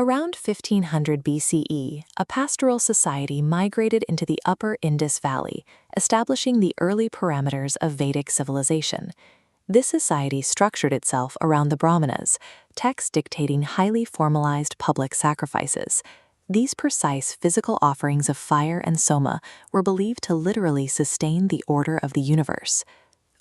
Around 1500 BCE, a pastoral society migrated into the upper Indus Valley, establishing the early parameters of Vedic civilization. This society structured itself around the Brahmanas, texts dictating highly formalized public sacrifices. These precise physical offerings of fire and soma were believed to literally sustain the order of the universe.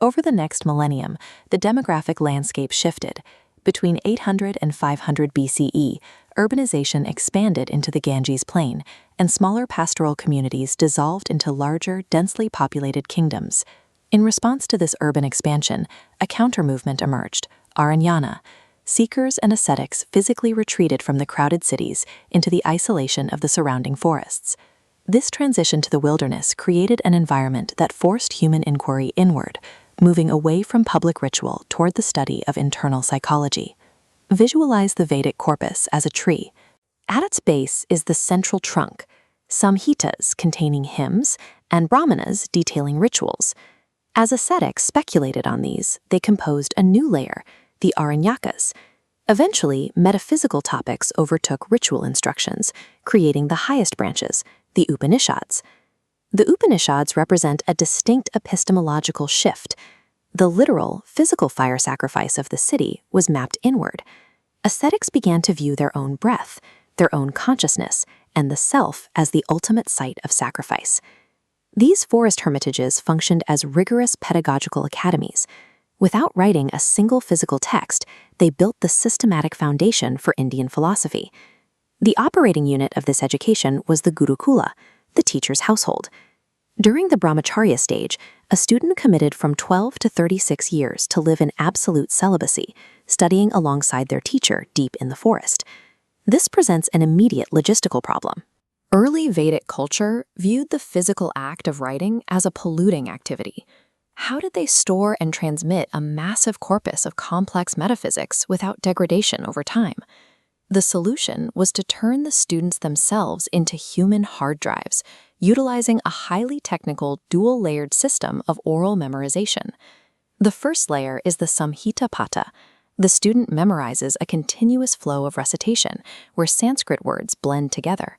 Over the next millennium, the demographic landscape shifted. Between 800 and 500 BCE, urbanization expanded into the Ganges Plain, and smaller pastoral communities dissolved into larger, densely populated kingdoms. In response to this urban expansion, a counter-movement emerged, Aranyana. Seekers and ascetics physically retreated from the crowded cities into the isolation of the surrounding forests. This transition to the wilderness created an environment that forced human inquiry inward, moving away from public ritual toward the study of internal psychology. Visualize the Vedic corpus as a tree. At its base is the central trunk, samhitas containing hymns, and brahmanas detailing rituals. As ascetics speculated on these, they composed a new layer, the Aranyakas. Eventually, metaphysical topics overtook ritual instructions, creating the highest branches, the Upanishads. The Upanishads represent a distinct epistemological shift. The literal, physical fire sacrifice of the city was mapped inward. Ascetics began to view their own breath, their own consciousness, and the self as the ultimate site of sacrifice. These forest hermitages functioned as rigorous pedagogical academies. Without writing a single physical text, they built the systematic foundation for Indian philosophy. The operating unit of this education was the Gurukula, the teacher's household. During the brahmacharya stage, a student committed from 12 to 36 years to live in absolute celibacy, studying alongside their teacher deep in the forest. This presents an immediate logistical problem. Early Vedic culture viewed the physical act of writing as a polluting activity. How did they store and transmit a massive corpus of complex metaphysics without degradation over time? The solution was to turn the students themselves into human hard drives, utilizing a highly technical dual-layered system of oral memorization. The first layer is the Samhita Pata. The student memorizes a continuous flow of recitation where Sanskrit words blend together.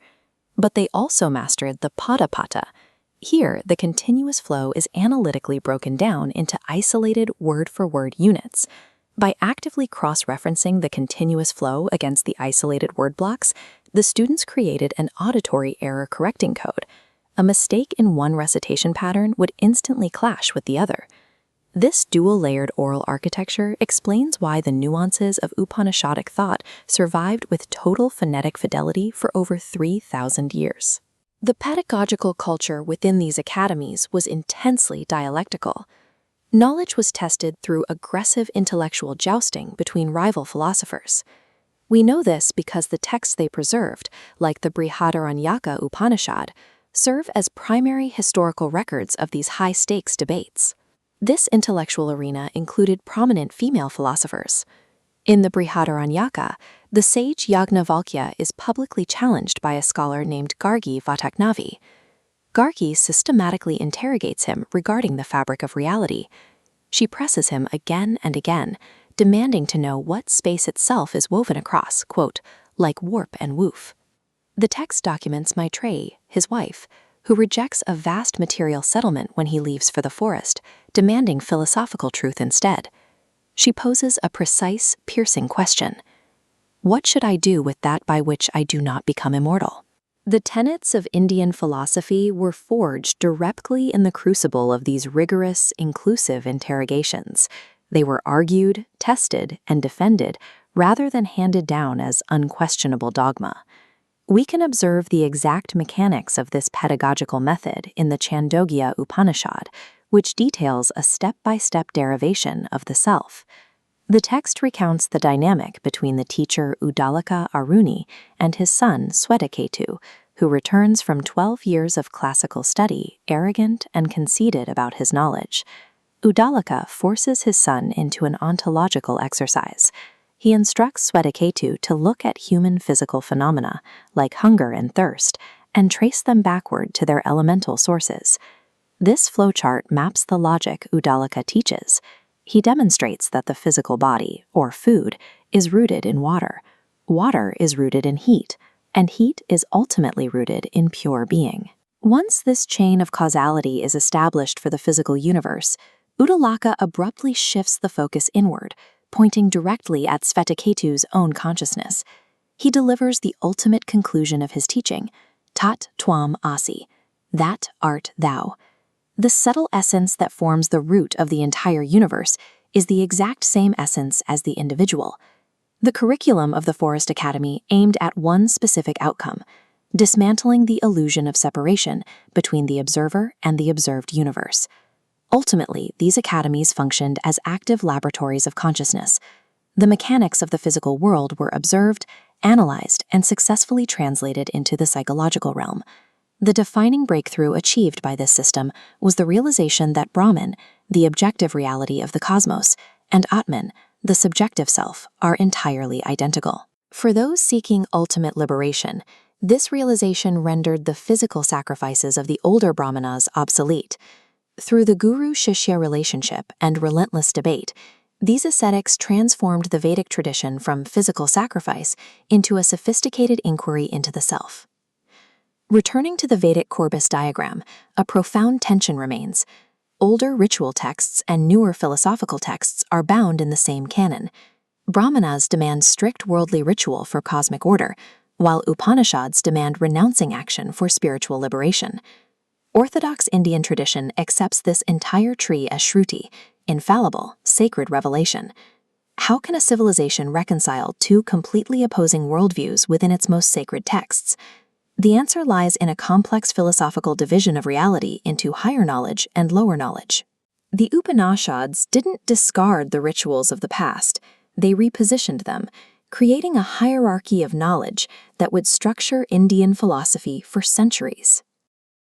But they also mastered the Padapata. Here, the continuous flow is analytically broken down into isolated word-for-word units. By actively cross-referencing the continuous flow against the isolated word blocks, the students created an auditory error-correcting code. A mistake in one recitation pattern would instantly clash with the other. This dual-layered oral architecture explains why the nuances of Upanishadic thought survived with total phonetic fidelity for over 3,000 years. The pedagogical culture within these academies was intensely dialectical. Knowledge was tested through aggressive intellectual jousting between rival philosophers. We know this because the texts they preserved, like the Brihadaranyaka Upanishad, serve as primary historical records of these high-stakes debates. This intellectual arena included prominent female philosophers. In the Brihadaranyaka, the sage Yagnavalkya is publicly challenged by a scholar named Gargi Vataknavi. Gargi systematically interrogates him regarding the fabric of reality. She presses him again and again, demanding to know what space itself is woven across, quote, like warp and woof. The text documents Maitreyi, his wife, who rejects a vast material settlement when he leaves for the forest, demanding philosophical truth instead. She poses a precise, piercing question. What should I do with that by which I do not become immortal? The tenets of Indian philosophy were forged directly in the crucible of these rigorous, inclusive interrogations. They were argued, tested, and defended rather than handed down as unquestionable dogma. We can observe the exact mechanics of this pedagogical method in the Chandogya Upanishad, which details a step-by-step derivation of the self. The text recounts the dynamic between the teacher Uddalaka Aruni and his son Swetaketu, who returns from 12 years of classical study, arrogant and conceited about his knowledge. Uddalaka forces his son into an ontological exercise. He instructs Swetaketu to look at human physical phenomena, like hunger and thirst, and trace them backward to their elemental sources. This flowchart maps the logic Uddalaka teaches. He demonstrates that the physical body, or food, is rooted in water. Water is rooted in heat, and heat is ultimately rooted in pure being. Once this chain of causality is established for the physical universe, Uddalaka abruptly shifts the focus inward, pointing directly at Svetaketu's own consciousness. He delivers the ultimate conclusion of his teaching, Tat Twam Asi, that art thou. The subtle essence that forms the root of the entire universe is the exact same essence as the individual. The curriculum of the Forest Academy aimed at one specific outcome, dismantling the illusion of separation between the observer and the observed universe. Ultimately, these academies functioned as active laboratories of consciousness. The mechanics of the physical world were observed, analyzed, and successfully translated into the psychological realm. The defining breakthrough achieved by this system was the realization that Brahman, the objective reality of the cosmos, and Atman, the subjective self, are entirely identical. For those seeking ultimate liberation, this realization rendered the physical sacrifices of the older Brahmanas obsolete. Through the guru-shishya relationship and relentless debate, these ascetics transformed the Vedic tradition from physical sacrifice into a sophisticated inquiry into the self. Returning to the Vedic Corbus diagram, a profound tension remains. Older ritual texts and newer philosophical texts are bound in the same canon. Brahmanas demand strict worldly ritual for cosmic order, while Upanishads demand renouncing action for spiritual liberation. Orthodox Indian tradition accepts this entire tree as Shruti, infallible, sacred revelation. How can a civilization reconcile two completely opposing worldviews within its most sacred texts? The answer lies in a complex philosophical division of reality into higher knowledge and lower knowledge. The Upanishads didn't discard the rituals of the past, they repositioned them, creating a hierarchy of knowledge that would structure Indian philosophy for centuries.